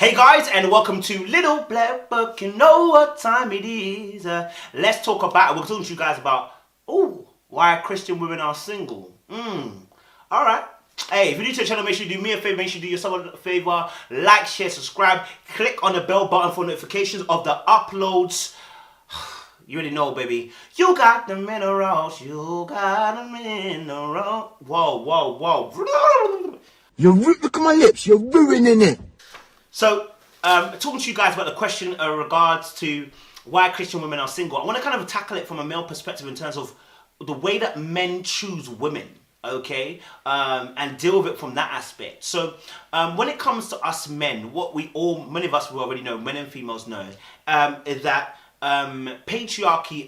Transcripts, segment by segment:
Hey guys, and welcome to Little Black Book. You know what time it is. Let's talk about, we're talking to you guys about, why Christian women are single. Alright. Hey, if you're new to the channel, make sure you do me a favor, make sure you do yourself a favor. Like, share, subscribe. Click on the bell button for notifications of the uploads. You already know, baby. You got the minerals. You got the minerals. Whoa. Look at my lips, you're ruining it. So, talking to you guys about the question in regards to why Christian women are single. I want to kind of tackle it from a male perspective in terms of the way that men choose women, okay? And deal with it from that aspect. So, when it comes to us men, many of us will already know, men and females know, is that patriarchy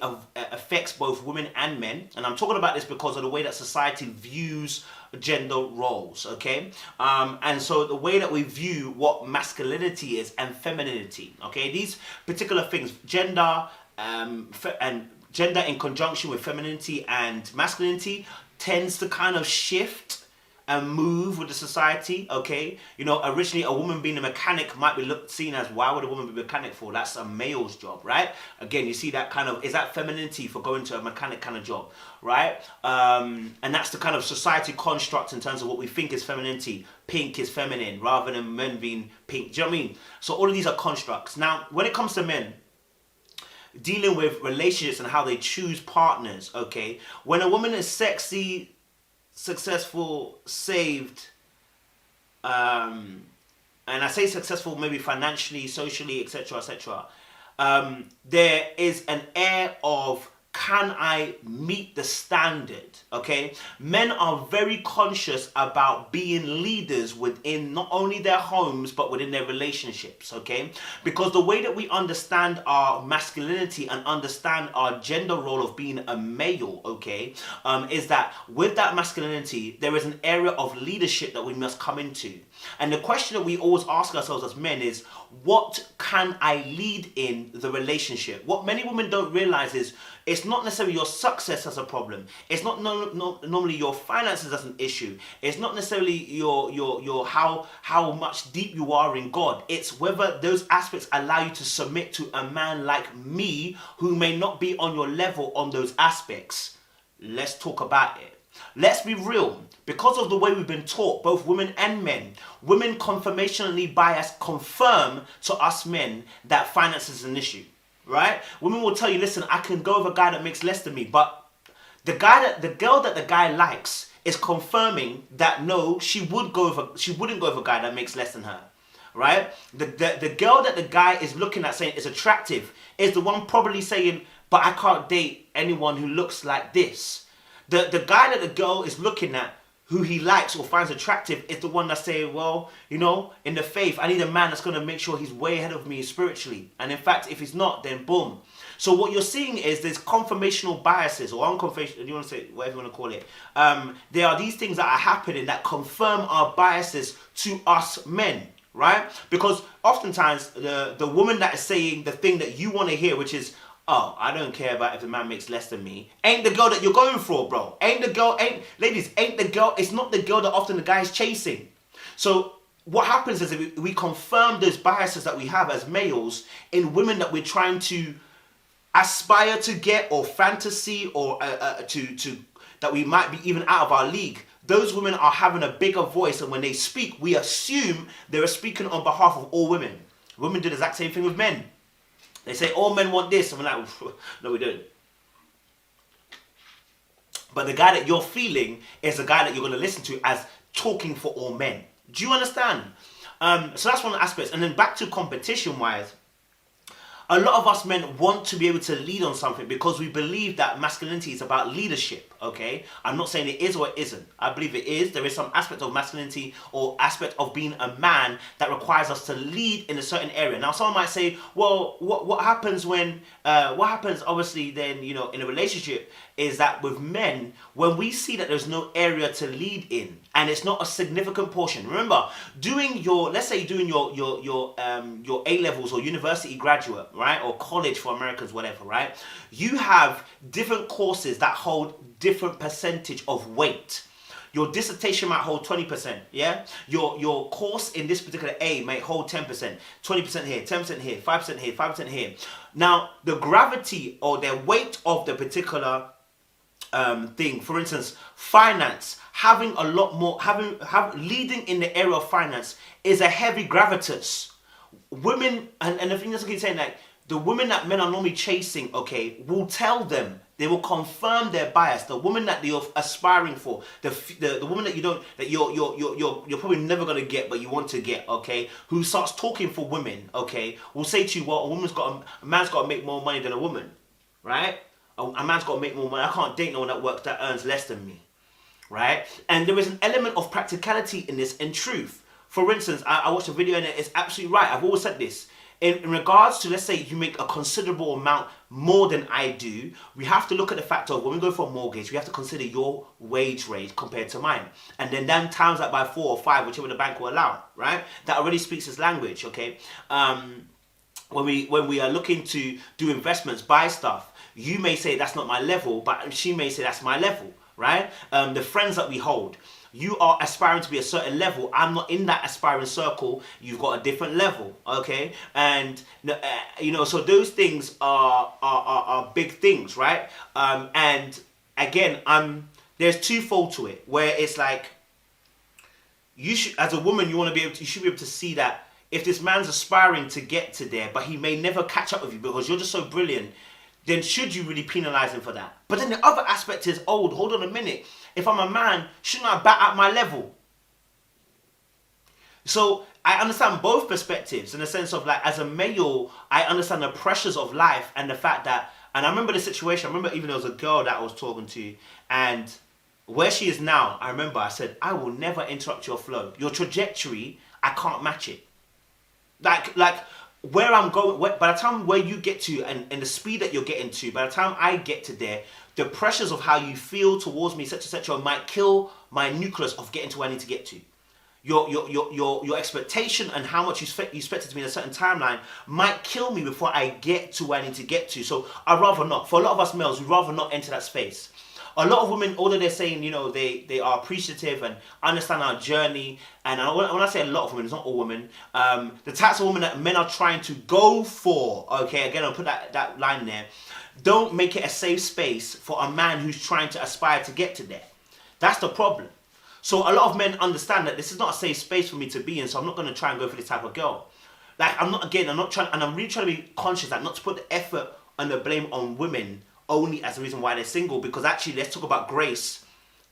affects both women and men, and I'm talking about this because of the way that society views gender roles, okay? And so the way that we view what masculinity is and femininity, okay? These particular things, gender and gender in conjunction with femininity and masculinity tends to kind of shift and move with the society, okay? You know, originally a woman being a mechanic might be seen as, why would a woman be a mechanic for? That's a male's job, right? Again, you see that kind of, is that femininity for going to a mechanic kind of job, right? And that's the kind of society construct in terms of what we think is femininity. Pink is feminine rather than men being pink. Do you know what I mean? So all of these are constructs. Now, when it comes to men, dealing with relationships and how they choose partners, okay? When a woman is sexy, successful, saved, and I say successful maybe financially, socially, etc., there is an air of, can I meet the standard? Okay, men are very conscious about being leaders within not only their homes but within their relationships. Okay, because the way that we understand our masculinity and understand our gender role of being a male, okay, is that with that masculinity there is an area of leadership that we must come into. And the question that we always ask ourselves as men is, what can I lead in the relationship? What many women don't realize is it's not necessarily your success as a problem. It's not normally your finances as an issue. It's not necessarily your how much deep you are in God. It's whether those aspects allow you to submit to a man like me who may not be on your level on those aspects. Let's talk about it. Let's be real. Because of the way we've been taught, both women and men, women confirmationally bias confirm to us men that finance is an issue, right? Women will tell you, listen, I can go with a guy that makes less than me, but the girl that the guy likes is confirming that no, she wouldn't go with a guy that makes less than her, right? The girl that the guy is looking at saying is attractive is the one probably saying, but I can't date anyone who looks like this. The guy that the girl is looking at, who he likes or finds attractive, is the one that's saying, well, you know, in the faith, I need a man that's going to make sure he's way ahead of me spiritually. And in fact, if he's not, then boom. So what you're seeing is there's confirmational biases, or unconfirmational, you want to say, whatever you want to call it. There are these things that are happening that confirm our biases to us men, right? Because oftentimes the woman that is saying the thing that you want to hear, which is, oh, I don't care about if the man makes less than me, ain't the girl that you're going for, bro. Ladies, ain't the girl, it's not the girl that often the guy is chasing. So what happens is that we confirm those biases that we have as males in women that we're trying to aspire to get, or fantasy, or to that we might be even out of our league. Those women are having a bigger voice, and when they speak, we assume they're speaking on behalf of all women. Women do the exact same thing with men. They say, all men want this. And we're like, no, we don't. But the guy that you're feeling is the guy that you're going to listen to as talking for all men. Do you understand? So that's one of the aspects. And then back to competition-wise, a lot of us men want to be able to lead on something because we believe that masculinity is about leadership, okay? I'm not saying it is or it isn't. I believe it is. There is some aspect of masculinity or aspect of being a man that requires us to lead in a certain area. Now, someone might say, well, what happens when, obviously then, you know, in a relationship is that with men, when we see that there's no area to lead in, and it's not a significant portion. Remember, let's say doing your A-levels or university graduate, right? Or college for Americans, whatever, right? You have different courses that hold different percentage of weight. Your dissertation might hold 20%, yeah? Your course in this particular A may hold 10%, 20% here, 10% here, 5% here, 5% here. Now, the gravity or the weight of the particular thing, for instance, finance, having a lot more, leading in the area of finance is a heavy gravitas. Women, and the thing that's okay saying, like, the women that men are normally chasing, okay, will tell them, they will confirm their bias. The woman that you're aspiring for, the woman that you don't, that you're probably never gonna get, but you want to get, okay, who starts talking for women, okay, will say to you, well, a man's got to make more money than a woman, right? A man's got to make more money. I can't date no one that earns less than me, right? And there is an element of practicality in this, in truth. For instance, I watched a video and it's absolutely right. I've always said this. In regards to, let's say you make a considerable amount more than I do, we have to look at the fact of when we go for a mortgage, we have to consider your wage rate compared to mine. And then times that by 4 or 5, whichever the bank will allow, right? That already speaks his language, okay? When we are looking to do investments, buy stuff, you may say that's not my level, but she may say that's my level, right? The friends that we hold, you are aspiring to be a certain level. I'm not in that aspiring circle. You've got a different level, okay? And so those things are big things, right? And again, there's twofold to it, where it's like you should, as a woman, you should be able to see that if this man's aspiring to get to there, but he may never catch up with you because you're just so brilliant, then should you really penalize him for that? But then the other aspect is, hold on a minute. If I'm a man, shouldn't I bat at my level? So I understand both perspectives in the sense of, like, as a male, I understand the pressures of life and the fact that, and I remember the situation, I remember even there was a girl that I was talking to, and where she is now, I remember I said, I will never interrupt your flow. Your trajectory, I can't match it. Like where I'm going, by the time where you get to and the speed that you're getting to, by the time I get to there, the pressures of how you feel towards me, etc., might kill my nucleus of getting to where I need to get to. Your expectation and how much you expect it to be in a certain timeline might kill me before I get to where I need to get to. So I'd rather not. For a lot of us males, we'd rather not enter that space. A lot of women, although they're saying, they are appreciative and understand our journey, and when I say a lot of women, it's not all women, the types of women that men are trying to go for, okay, again, I'll put that line there, don't make it a safe space for a man who's trying to aspire to get to there. That's the problem. So a lot of men understand that this is not a safe space for me to be in, so I'm not going to try and go for this type of girl. Like, I'm not trying, and I'm really trying to be conscious that not to put the effort and the blame on women only as the reason why they're single, because actually, let's talk about grace.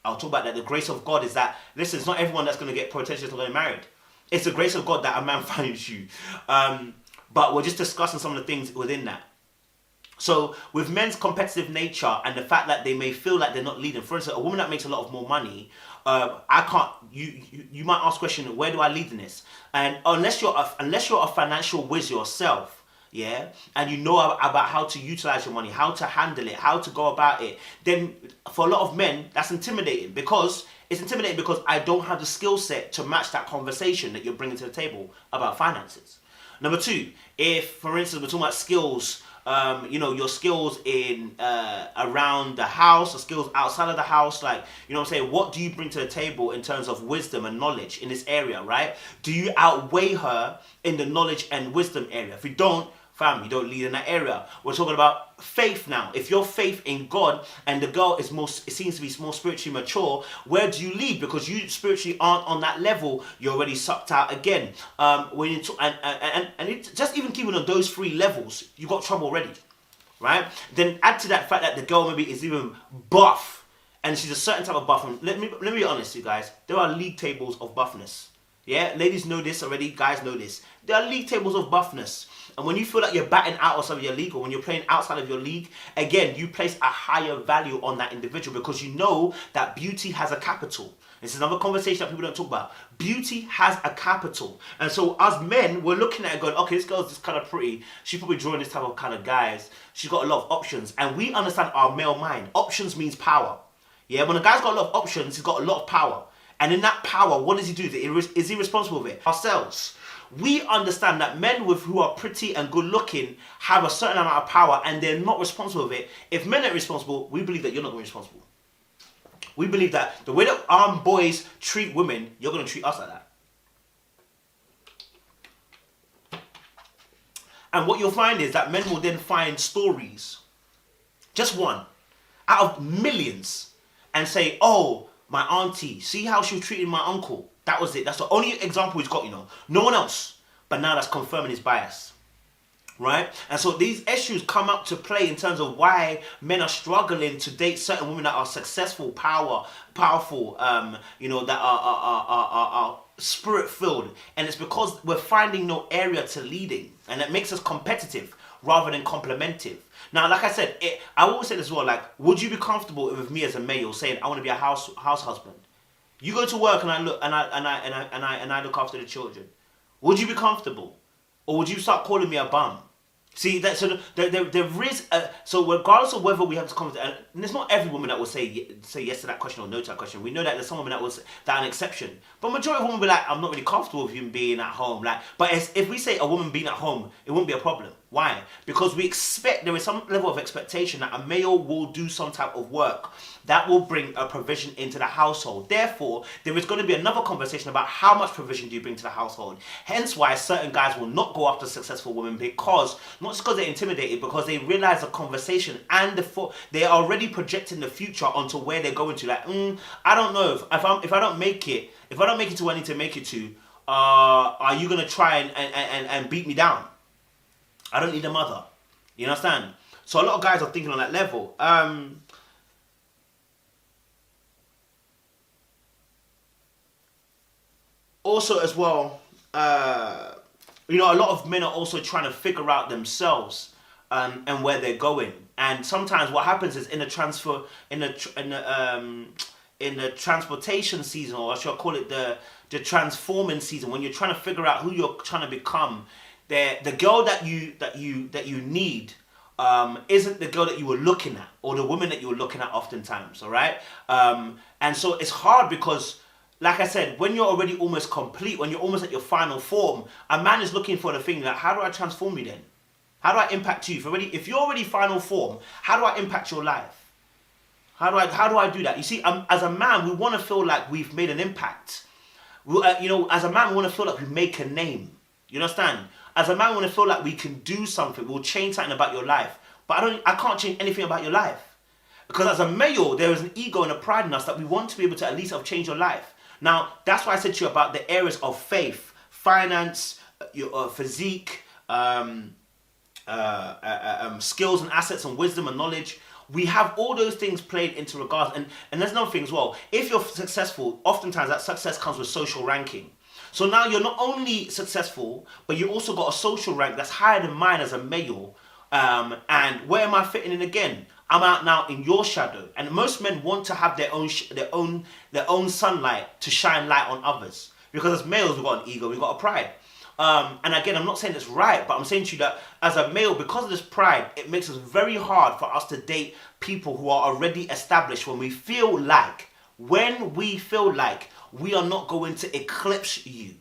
I'll talk about that. The grace of God is that, listen, it's not everyone that's going to get potentially not getting married. It's the grace of God that a man finds you. But we're just discussing some of the things within that. So with men's competitive nature and the fact that they may feel like they're not leading, for instance, a woman that makes a lot of more money, you might ask the question, where do I lead in this? And unless you're a financial whiz yourself, yeah, and you know about how to utilize your money, how to handle it, how to go about it, then for a lot of men, that's intimidating, because I don't have the skill set to match that conversation that you're bringing to the table about finances. Number two, if, for instance, we're talking about skills, your skills in around the house, or skills outside of the house, like, what I'm saying, what do you bring to the table in terms of wisdom and knowledge in this area, right? Do you outweigh her in the knowledge and wisdom area? If you don't, fam, you don't lead in that area. We're talking about faith now. If your faith in God and the girl seems to be more spiritually mature, where do you lead? Because you spiritually aren't on that level, you're already sucked out again. Just even keeping on those 3 levels, you got trouble already, right? Then add to that fact that the girl maybe is even buff, and she's a certain type of buff. And let me be honest, you guys. There are league tables of buffness. Yeah, ladies know this already. Guys know this. There are league tables of buffness. And when you feel like you're batting out of some of your league, or when you're playing outside of your league, again, you place a higher value on that individual because you know that beauty has a capital. This is another conversation that people don't talk about. Beauty has a capital. And so as men, we're looking at it going, okay, this girl's just kind of pretty. She's probably drawing this type of kind of guys. She's got a lot of options. And we understand our male mind. Options means power. Yeah, when a guy's got a lot of options, he's got a lot of power. And in that power, what does he do? Is he responsible with it? Ourselves. We understand that men who are pretty and good looking have a certain amount of power and they're not responsible with it. If men are responsible, we believe that you're not going to be responsible. We believe that the way that our boys treat women, you're going to treat us like that. And what you'll find is that men will then find stories, just one, out of millions, and say, oh, my auntie, see how she was treating my uncle. That was it. That's the only example he's got, No one else. But now that's confirming his bias. Right? And so these issues come up to play in terms of why men are struggling to date certain women that are successful, powerful, that are spirit-filled. And it's because we're finding no area to leading. And it makes us competitive rather than complementive. Now, like I said, I always say this as well, like, would you be comfortable with me as a male saying, I want to be a house husband? You go to work and I look after the children. Would you be comfortable? Or would you start calling me a bum? See, there is so regardless of whether we have this conversation, and it's not every woman that will say yes to that question or no to that question. We know that there's some women that are an exception, but majority of women will be like, I'm not really comfortable with you being at home. Like, but if we say a woman being at home, it wouldn't be a problem. Why? Because we expect, there is some level of expectation that a male will do some type of work that will bring a provision into the household. Therefore, there is going to be another conversation about how much provision do you bring to the household. Hence why certain guys will not go after successful women, because, not just because they're intimidated, because they realize the conversation and they are already projecting the future onto where they're going to. Like, I don't know, if I don't make it to where I need to make it to, are you going to try and beat me down? I don't need a mother. You understand? So a lot of guys are thinking on that level. Also as well, a lot of men are also trying to figure out themselves and where they're going. And sometimes what happens is in the transportation season, or I should call it the transforming season, when you're trying to figure out who you're trying to become, the girl that you need isn't the girl that you were looking at, or the woman that you were looking at oftentimes, all right? And so it's hard because, like I said, when you're already almost complete, when you're almost at your final form, a man is looking for the thing that, how do I transform you then? How do I impact you? If you're already final form, how do I impact your life? How do I do that? You see, as a man, we want to feel like we've made an impact. As a man, we want to feel like we've made a name. You understand? As a man, we want to feel like we can do something. We'll change something about your life. But I can't change anything about your life. Because as a male, there is an ego and a pride in us that we want to be able to at least have changed your life. Now, that's why I said to you about the areas of faith, finance, your physique, skills and assets and wisdom and knowledge. We have all those things played into regards. And there's another thing as well. If you're successful, oftentimes that success comes with social ranking. So now you're not only successful, but you also got a social rank that's higher than mine as a male. And where am I fitting in again? I'm out now in your shadow. And most men want to have their own sunlight to shine light on others. Because as males, we've got an ego, we've got a pride. And again, I'm not saying it's right, but I'm saying to you that as a male, because of this pride, it makes it very hard for us to date people who are already established when we feel like we are not going to eclipse you.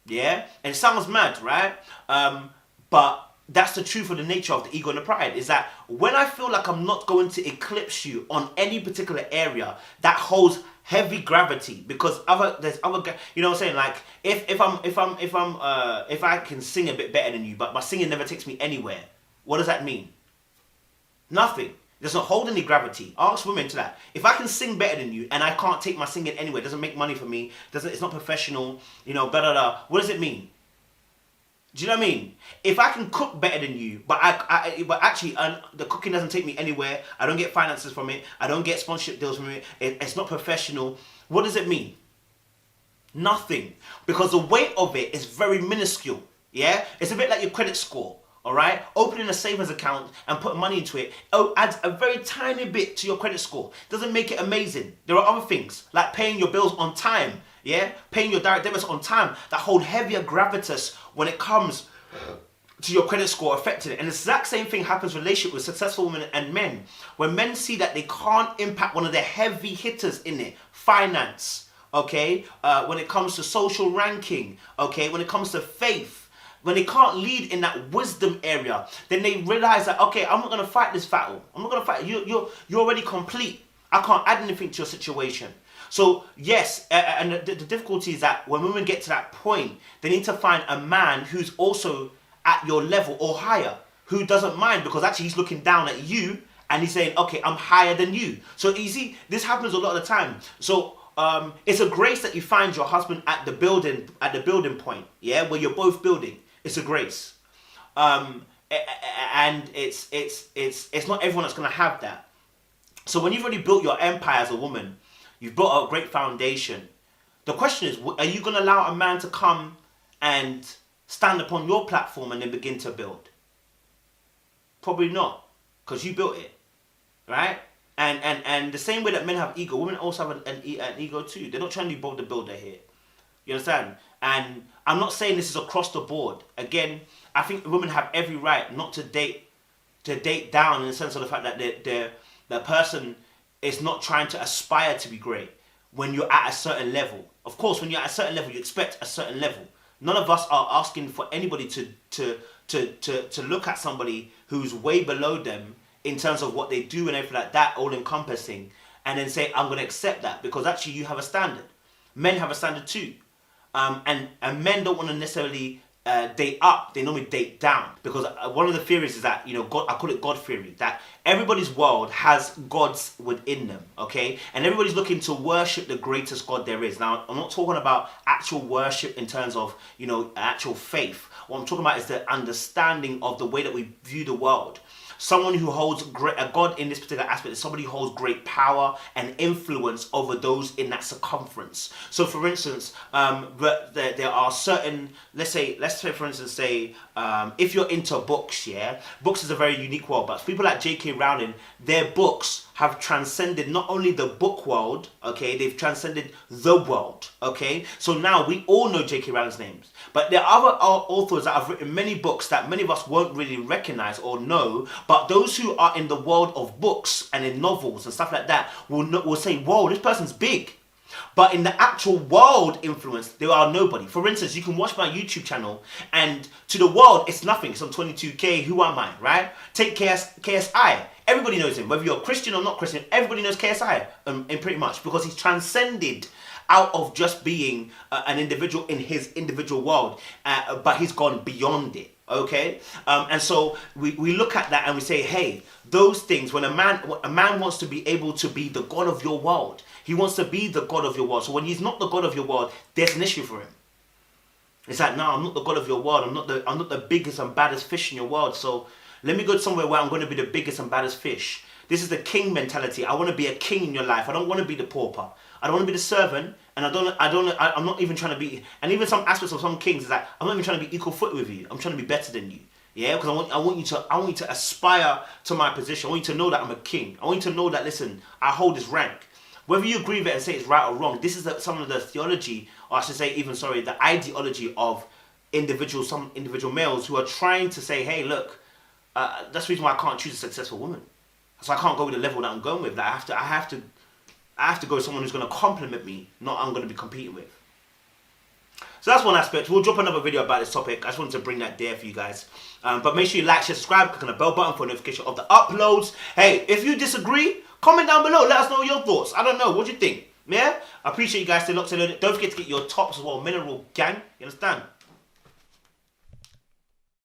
Yeah? And it sounds mad, right? But that's the truth of the nature of the ego and the pride, is that when I feel like I'm not going to eclipse you on any particular area, that holds heavy gravity, because there's other, you know what I'm saying? Like if I can sing a bit better than you, but my singing never takes me anywhere, what does that mean? Nothing. It doesn't hold any gravity. Ask women to that. If I can sing better than you and I can't take my singing anywhere, it doesn't make money for me, it's not professional, blah, blah, blah. What does it mean? Do you know what I mean? If I can cook better than you, but actually the cooking doesn't take me anywhere, I don't get finances from it, I don't get sponsorship deals from it, it's not professional, what does it mean? Nothing. Because the weight of it is very minuscule, yeah? It's a bit like your credit score, all right? Opening a savings account and putting money into it adds a very tiny bit to your credit score. Doesn't make it amazing. There are other things, like paying your bills on time, yeah? Paying your direct debits on time, that hold heavier gravitas when it comes to your credit score affecting it. And the exact same thing happens in relationship with successful women and men. When men see that they can't impact one of the heavy hitters in it, finance, okay? When it comes to social ranking, okay? When it comes to faith, when they can't lead in that wisdom area, then they realize that, okay, I'm not going to fight this battle. I'm not going to fight. You're already complete. I can't add anything to your situation. So yes, and the difficulty is that when women get to that point, they need to find a man who's also at your level or higher, who doesn't mind, because actually he's looking down at you and he's saying, okay, I'm higher than you. So you see, this happens a lot of the time. So it's a grace that you find your husband at the building point, yeah, where you're both building. It's a grace, and it's not everyone that's gonna have that. So when you've already built your empire as a woman, you've built a great foundation. The question is, are you gonna allow a man to come and stand upon your platform and then begin to build? Probably not, because you built it, right? And the same way that men have ego, women also have an ego too. They're not trying to be bold the builder here. You understand? And I'm not saying this is across the board. Again, I think women have every right not to date down, in the sense of the fact that the person is not trying to aspire to be great when you're at a certain level. Of course, when you're at a certain level, you expect a certain level. None of us are asking for anybody to look at somebody who's way below them in terms of what they do and everything like that, all encompassing, and then say, I'm going to accept that, because actually you have a standard. Men have a standard too. And men don't want to necessarily date up, they normally date down, because one of the theories is that, God, I call it God theory, that everybody's world has gods within them, okay? And everybody's looking to worship the greatest God there is. Now, I'm not talking about actual worship in terms of, actual faith. What I'm talking about is the understanding of the way that we view the world. Someone who holds a God in this particular aspect is somebody who holds great power and influence over those in that circumference. So, for instance, there are certain, let's say for instance, if you're into books, yeah, books is a very unique world. But people like J.K. Rowling, their books have transcended not only the book world, okay, they've transcended the world, okay. So now we all know J.K. Rowling's names. But there are other authors that have written many books that many of us won't really recognize or know, but those who are in the world of books and in novels and stuff like that will say, whoa, this person's big. But in the actual world influence, they are nobody. For instance, you can watch my YouTube channel, and to the world, it's nothing. It's on 22K. Who am I, right? Take KSI. Everybody knows him. Whether you're Christian or not Christian, everybody knows KSI, in pretty much, because he's transcended out of just being an individual in his individual world, but he's gone beyond it. Okay, and so we look at that and we say, hey, those things, when a man wants to be able to be the God of your world, he wants to be the God of your world. So when he's not the God of your world, there's an issue for him. It's like, no, I'm not the God of your world. I'm not the biggest and baddest fish in your world. So let me go somewhere where I'm going to be the biggest and baddest fish. This is the king mentality. I want to be a king in your life. I don't want to be the pauper. I don't want to be the servant, and I'm not even trying to be, and even some aspects of some kings is that I'm not even trying to be equal foot with you. I'm trying to be better than you. Yeah, because I want you to aspire to my position. I want you to know that I'm a king. I want you to know that, listen, I hold this rank. Whether you agree with it and say it's right or wrong, this is some of the theology, or I should say the ideology of some individual males who are trying to say, hey, look, that's the reason why I can't choose a successful woman. So I can't go with the level that I'm going with. Like, I have to go with someone who's going to compliment me, not I'm going to be competing with. So that's one aspect. We'll drop another video about this topic. I just wanted to bring that there for you guys. But make sure you like, share, subscribe, click on the bell button for notification of the uploads. Hey, if you disagree, comment down below. Let us know your thoughts. I don't know. What do you think? Yeah? I appreciate you guys still locked in. Don't forget to get your tops as well. Mineral gang. You understand?